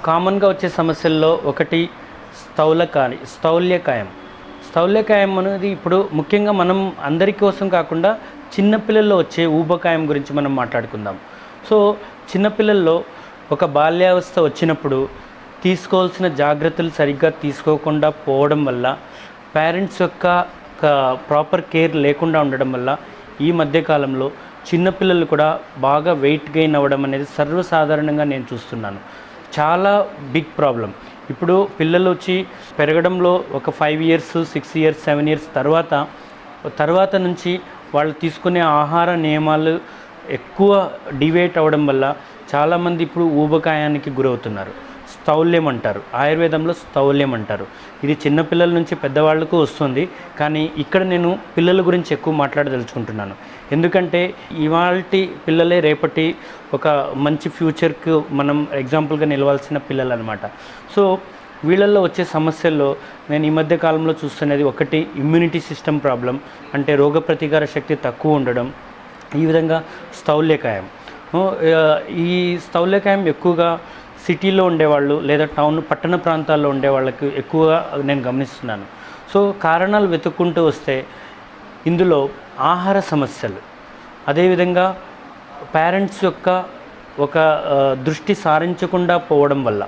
కామన్గా వచ్చే సమస్యల్లో ఒకటి స్థౌల్యకాయం. స్థౌల్యకాయం అనేది ఇప్పుడు ముఖ్యంగా మనం అందరి కోసం కాకుండా చిన్నపిల్లల్లో వచ్చే ఊబకాయం గురించి మనం మాట్లాడుకుందాం. సో చిన్నపిల్లల్లో ఒక బాల్యావస్థ వచ్చినప్పుడు తీసుకోవాల్సిన జాగ్రత్తలు సరిగ్గా తీసుకోకుండా పోవడం వల్ల, పేరెంట్స్ యొక్క ప్రాపర్ కేర్ లేకుండా ఉండడం వల్ల ఈ మధ్యకాలంలో చిన్నపిల్లలు కూడా బాగా వెయిట్ గెయిన్ అవ్వడం అనేది సర్వసాధారణంగా నేను చూస్తున్నాను. చాలా బిగ్ ప్రాబ్లం. ఇప్పుడు పిల్లలు వచ్చి పెరగడంలో ఒక 5 years 6 years 7 years తర్వాత నుంచి వాళ్ళు తీసుకునే ఆహార నియమాలు ఎక్కువ డివేట్ అవ్వడం వల్ల చాలామంది ఇప్పుడు ఊబకాయానికి గురవుతున్నారు. స్థౌల్యం అంటారు, ఆయుర్వేదంలో స్థౌల్యం అంటారు. ఇది చిన్నపిల్లల నుంచి పెద్దవాళ్ళకు వస్తుంది. కానీ ఇక్కడ నేను పిల్లల గురించి ఎక్కువ మాట్లాడదలుచుకుంటున్నాను. ఎందుకంటే ఇవాల్టి పిల్లలే రేపటి ఒక మంచి ఫ్యూచర్కు మనం ఎగ్జాంపుల్గా నిలవాల్సిన పిల్లలు అనమాట. సో వీళ్ళల్లో వచ్చే సమస్యల్లో నేను ఈ మధ్య కాలంలో చూస్తున్నది ఒకటి ఇమ్యూనిటీ సిస్టమ్ ప్రాబ్లం, అంటే రోగప్రతికార శక్తి తక్కువ ఉండడం. ఈ విధంగా స్థౌల్యకాయం. ఈ స్థౌల్యకాయం ఎక్కువగా సిటీలో ఉండేవాళ్ళు లేదా పట్టణ ప్రాంతాల్లో ఉండే వాళ్ళకి ఎక్కువగా నేను గమనిస్తున్నాను. సో కారణాలు వెతుక్కుంటూ వస్తే ఇందులో ఆహార సమస్యలు, అదేవిధంగా పేరెంట్స్ యొక్క ఒక దృష్టి సారించకుండా పోవడం వల్ల,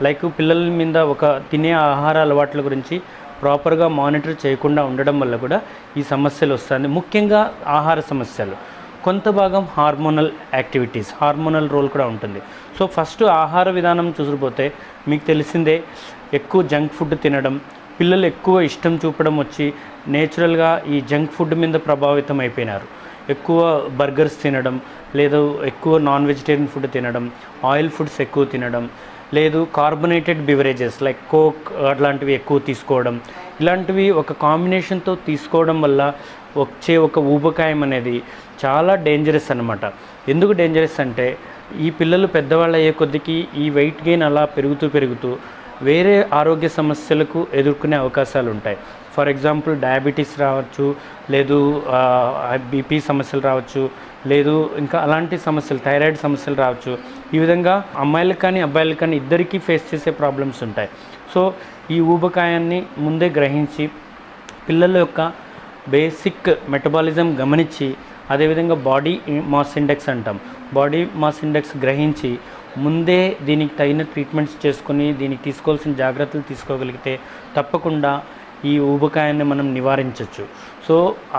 లైక్ పిల్లల మీద ఒక తినే ఆహార అలవాట్ల గురించి ప్రాపర్గా మానిటర్ చేయకుండా ఉండడం వల్ల కూడా ఈ సమస్యలు వస్తాయి. ముఖ్యంగా ఆహార సమస్యలు. కొంత భాగం హార్మోనల్ యాక్టివిటీస్, హార్మోనల్ రోల్ కూడా ఉంటుంది. సో ఫస్ట్ ఆహార విధానం చూసిపోతే మీకు తెలిసిందే, ఎక్కువ జంక్ ఫుడ్ తినడం, పిల్లలు ఎక్కువ ఇష్టం చూపడం వచ్చి నేచురల్గా ఈ జంక్ ఫుడ్ మీద ప్రభావితం అయిపోయినారు. ఎక్కువ బర్గర్స్ తినడం, లేదు ఎక్కువ నాన్ వెజిటేరియన్ ఫుడ్ తినడం, ఆయిల్ ఫుడ్స్ ఎక్కువ తినడం, లేదు కార్బొనేటెడ్ బివరేజెస్ లైక్ కోక్ అట్లాంటివి ఎక్కువ తీసుకోవడం, ఇలాంటివి ఒక కాంబినేషన్తో తీసుకోవడం వల్ల వచ్చే ఒక ఊబకాయం అనేది చాలా డేంజరస్ అన్నమాట. ఎందుకు డేంజరస్ అంటే ఈ పిల్లలు పెద్దవాళ్ళు అయ్యే కొద్దికి ఈ వెయిట్ గెయిన్ అలా పెరుగుతూ వేరే ఆరోగ్య సమస్యలకు ఎదుర్కొనే అవకాశాలు ఉంటాయి. ఫర్ ఎగ్జాంపుల్ డయాబెటీస్ రావచ్చు, లేదు బీపీ సమస్యలు రావచ్చు, లేదు ఇంకా అలాంటి సమస్యలు, థైరాయిడ్ సమస్యలు రావచ్చు. ఈ విధంగా అమ్మాయిలకు కానీ అబ్బాయిలకు కానీ ఇద్దరికీ ఫేస్ చేసే ప్రాబ్లమ్స్ ఉంటాయి. సో ఈ ఊబకాయాన్ని ముందే గ్రహించి పిల్లల యొక్క బేసిక్ మెటబాలిజం గమనించి, అదేవిధంగా బాడీ మాస్ ఇండెక్స్ అంటాం, బాడీ మాస్ ఇండెక్స్ గ్రహించి ముందే దీనికి తగిన ట్రీట్మెంట్స్ చేసుకొని దీనికి తీసుకోవాల్సిన జాగ్రత్తలు తీసుకోగలిగితే తప్పకుండా ఈ ఊబకాయాన్ని మనం నివారించవచ్చు. సో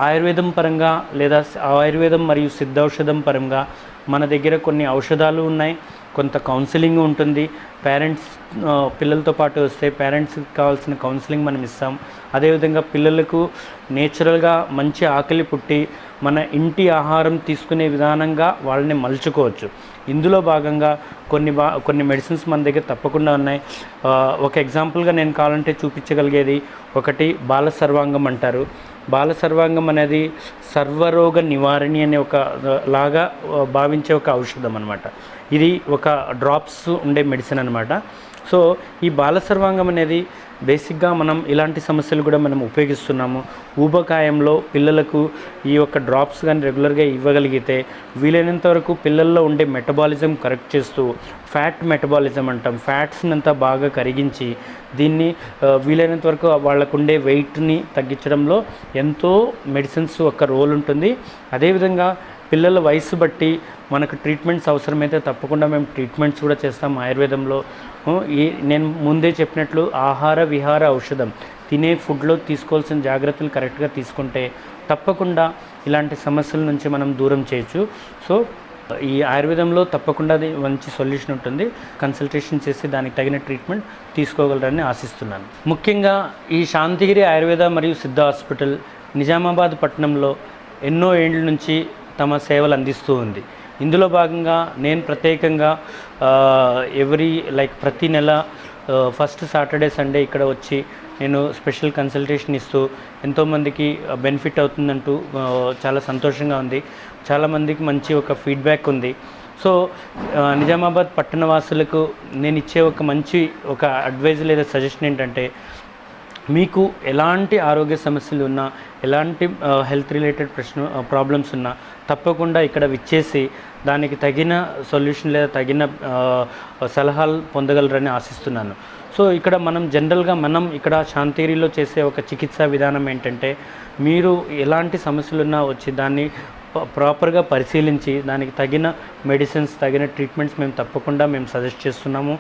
ఆయుర్వేదం పరంగా లేదా ఆయుర్వేదం మరియు సిద్ధౌషధం పరంగా మన దగ్గర కొన్ని ఔషధాలు ఉన్నాయి, కొంత కౌన్సిలింగ్ ఉంటుంది. పేరెంట్స్ పిల్లలతో పాటు వస్తే పేరెంట్స్కి కావాల్సిన కౌన్సిలింగ్ మనం ఇస్తాం. అదేవిధంగా పిల్లలకు నేచురల్గా మంచి ఆకలి పుట్టి మన ఇంటి ఆహారం తీసుకునే విధానంగా వాళ్ళని మలుచుకోవచ్చు. ఇందులో భాగంగా కొన్ని మెడిసిన్స్ మన దగ్గర తప్పకుండా ఉన్నాయి. ఒక ఎగ్జాంపుల్గా నేను కావాలంటే చూపించగలిగేది ఒకటి బాల సర్వాంగం అంటారు. బాల సర్వాంగం అనేది సర్వరోగ నివారణి అనే ఒక లాగా భావించే ఒక ఔషధం అనమాట. ఇది ఒక డ్రాప్స్ ఉండే మెడిసిన్ అనమాట. సో ఈ బాల సర్వాంగం అనేది బేసిక్గా మనం ఇలాంటి సమస్యలు కూడా మనం ఉపయోగిస్తున్నాము. ఊబకాయంలో పిల్లలకు ఈ యొక్క డ్రాప్స్ కానీ రెగ్యులర్గా ఇవ్వగలిగితే వీలైనంత వరకు పిల్లల్లో ఉండే మెటబాలిజం కరెక్ట్ చేస్తూ, ఫ్యాట్ మెటబాలిజం అంటాం, ఫ్యాట్స్ని అంతా బాగా కరిగించి దీన్ని వీలైనంత వరకు వాళ్ళకు ఉండే వెయిట్ని తగ్గించడంలో ఎంతో మెడిసిన్స్ ఒక రోల్ ఉంటుంది. అదేవిధంగా పిల్లల వయసు బట్టి మనకు ట్రీట్మెంట్స్ అవసరమైతే తప్పకుండా మేము ట్రీట్మెంట్స్ కూడా చేస్తాం ఆయుర్వేదంలో. నేను ముందే చెప్పినట్లు ఆహార విహార ఔషధం, తినే ఫుడ్లో తీసుకోవాల్సిన జాగ్రత్తలు కరెక్ట్గా తీసుకుంటే తప్పకుండా ఇలాంటి సమస్యల నుంచి మనం దూరం చేయొచ్చు. సో ఈ ఆయుర్వేదంలో తప్పకుండా అది మంచి సొల్యూషన్ ఉంటుంది. కన్సల్టేషన్ చేసి దానికి తగిన ట్రీట్మెంట్ తీసుకోగలరని ఆశిస్తున్నాను. ముఖ్యంగా ఈ శాంతిగిరి ఆయుర్వేద మరియు సిద్ధ హాస్పిటల్ నిజామాబాద్ పట్టణంలో ఎన్నో ఏళ్ళ నుంచి తమ సేవలు అందిస్తూ ఉంది. ఇందులో భాగంగా నేను ప్రత్యేకంగా ప్రతి నెల ఫస్ట్ సాటర్డే సండే ఇక్కడ వచ్చి నేను స్పెషల్ కన్సల్టేషన్ ఇస్తూ ఎంతోమందికి బెనిఫిట్ అవుతుందంటూ చాలా సంతోషంగా ఉంది. చాలామందికి మంచి ఒక ఫీడ్బ్యాక్ ఉంది. సో నిజామాబాద్ పట్టణవాసులకు నేను ఇచ్చే ఒక మంచి అడ్వైజ్ లేదా సజెషన్ ఏంటంటే, మీకు ఎలాంటి ఆరోగ్య సమస్యలు ఉన్నా, ఎలాంటి హెల్త్ రిలేటెడ్ ప్రాబ్లమ్స్ ఉన్నా తప్పకుండా ఇక్కడ విచ్చేసి దానికి తగిన సొల్యూషన్ లేదా తగిన సలహాలు పొందగలరని ఆశిస్తున్నాను. సో ఇక్కడ జనరల్గా ఇక్కడ శాంతిగిరిలో చేసే ఒక చికిత్సా విధానం ఏంటంటే, మీరు ఎలాంటి సమస్యలున్నా వచ్చి దాన్ని ప్రాపర్గా పరిశీలించి దానికి తగిన మెడిసిన్స్, తగిన ట్రీట్మెంట్స్ తప్పకుండా సజెస్ట్ చేస్తున్నాము.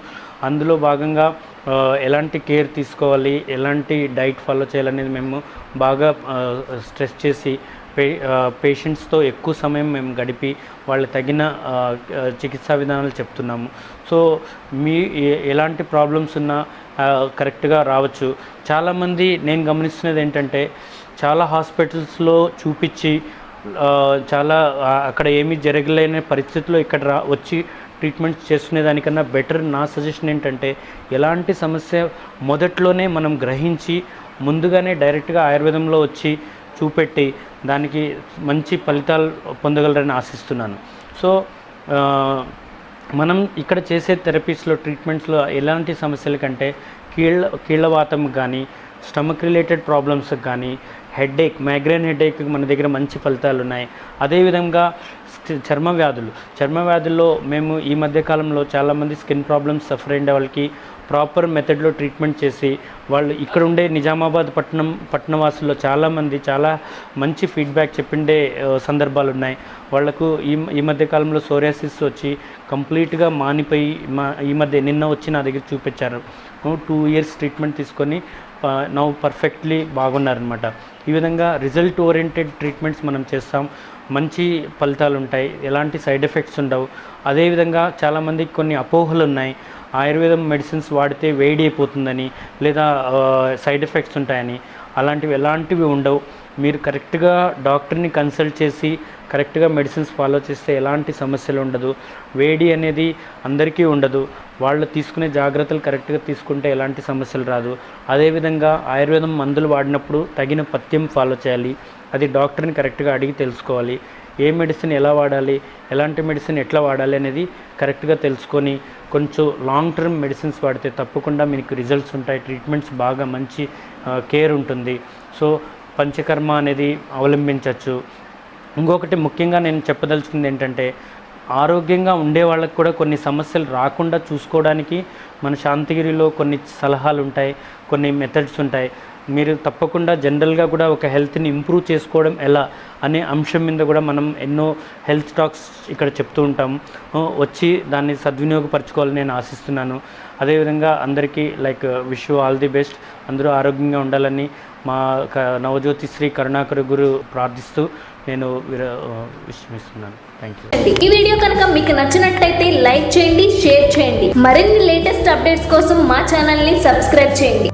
అందులో భాగంగా ఎలాంటి కేర్ తీసుకోవాలి, ఎలాంటి డైట్ ఫాలో చేయాలనేది మేము బాగా స్ట్రెస్ చేసి పేషెంట్స్తో ఎక్కువ సమయం గడిపి వాళ్ళ తగిన చికిత్సా విధానాలు చెప్తున్నాము. సో ఎలాంటి ప్రాబ్లమ్స్ ఉన్నా కరెక్ట్గా రావచ్చు. చాలామంది నేను గమనిస్తున్నది ఏంటంటే, చాలా హాస్పిటల్స్లో చూపించి చాలా అక్కడ ఏమీ జరగలేని పరిస్థితుల్లో ఇక్కడ వచ్చి ట్రీట్మెంట్స్ చేసుకునే దానికన్నా బెటర్ నా సజెషన్ ఏంటంటే, ఎలాంటి సమస్య మొదట్లోనే మనం గ్రహించి ముందుగానే డైరెక్ట్గా ఆయుర్వేదంలో వచ్చి చూపెట్టి దానికి మంచి ఫలితాలు పొందగలరని ఆశిస్తున్నాను. సో ఇక్కడ చేసే థెరపీస్లో, ట్రీట్మెంట్స్లో ఎలాంటి సమస్యల కంటే కీళ్ళవాతం కానీ, స్టమక్ రిలేటెడ్ ప్రాబ్లమ్స్కి కానీ, హెడేక్, మైగ్రేన్ హెడేక్ మన దగ్గర మంచి ఫలితాలు ఉన్నాయి. అదేవిధంగా చర్మ వ్యాధుల్లో మేము ఈ మధ్యకాలంలో చాలామంది స్కిన్ ప్రాబ్లమ్స్ సఫర్ అయిన వాళ్ళకి ప్రాపర్ మెథడ్లో ట్రీట్మెంట్ చేసి వాళ్ళు ఇక్కడ ఉండే నిజామాబాద్ పట్టణవాసుల్లో చాలామంది చాలా మంచి ఫీడ్బ్యాక్ చెప్పిండే సందర్భాలు ఉన్నాయి. వాళ్లకు ఈ మధ్యకాలంలో సోరియాసిస్ వచ్చి కంప్లీట్గా మానిపోయి నిన్న వచ్చి నా దగ్గర చూపించారు. 2 years ట్రీట్మెంట్ తీసుకొని నౌ పర్ఫెక్ట్లీ బాగున్నారనమాట. ఈ విధంగా రిజల్ట్ ఓరియంటెడ్ ట్రీట్మెంట్స్ మనం చేస్తాం. మంచి ఫలితాలు ఉంటాయి, ఎలాంటి సైడ్ ఎఫెక్ట్స్ ఉండవు. అదేవిధంగా చాలామందికి కొన్ని అపోహలు ఉన్నాయి, ఆయుర్వేదం మెడిసిన్స్ వాడితే వేడి అయిపోతుందని లేదా సైడ్ ఎఫెక్ట్స్ ఉంటాయని. ఎలాంటివి ఉండవు. మీరు కరెక్ట్గా డాక్టర్ని కన్సల్ట్ చేసి కరెక్ట్గా మెడిసిన్స్ ఫాలో చేస్తే ఎలాంటి సమస్యలు ఉండదు. వేడి అనేది అందరికీ ఉండదు. వాళ్ళు తీసుకునే జాగ్రత్తలు కరెక్ట్గా తీసుకుంటే ఎలాంటి సమస్యలు రాదు. అదేవిధంగా ఆయుర్వేదం మందులు వాడినప్పుడు తగిన పథ్యం ఫాలో చేయాలి. అది డాక్టర్ని కరెక్ట్గా అడిగి తెలుసుకోవాలి. ఏ మెడిసిన్ ఎలా వాడాలి, ఎలాంటి మెడిసిన్ ఎట్లా వాడాలి అనేది కరెక్ట్గా తెలుసుకొని కొంచెం లాంగ్ టర్మ్ మెడిసిన్స్ వాడితే తప్పకుండా మీకు రిజల్ట్స్ ఉంటాయి. ట్రీట్మెంట్స్ బాగా మంచి కేర్ ఉంటుంది. సో పంచకర్మ అనేది అవలంబించవచ్చు. ఇంకొకటి ముఖ్యంగా నేను చెప్పదలుచుకుంది ఏంటంటే, ఆరోగ్యంగా ఉండే వాళ్ళకి కూడా కొన్ని సమస్యలు రాకుండా చూసుకోవడానికి మన శాంతిగిరిలో కొన్ని సలహాలు ఉంటాయి, కొన్ని మెథడ్స్ ఉంటాయి. మీరు తప్పకుండా జనరల్గా కూడా ఒక హెల్త్ని ఇంప్రూవ్ చేసుకోవడం ఎలా అనే అంశం మీద కూడా మనం ఎన్నో హెల్త్ టాక్స్ ఇక్కడ చెప్తూ ఉంటాం. వచ్చి దాన్ని సద్వినియోగపరచుకోవాలని నేను ఆశిస్తున్నాను. అదేవిధంగా అందరికీ wish you all the best. అందరూ ఆరోగ్యంగా ఉండాలని మా నవజ్యోతి శ్రీ కరుణాకర గురు ప్రార్థిస్తూ నేను విశ్రమిస్తున్నాను. Thank you. ఈ వీడియో కనుక మీకు నచ్చినట్టయితే లైక్ చేయండి, షేర్ చేయండి. మరిన్ని లేటెస్ట్ అప్డేట్స్ కోసం మా ఛానల్ని సబ్స్క్రైబ్ చేయండి.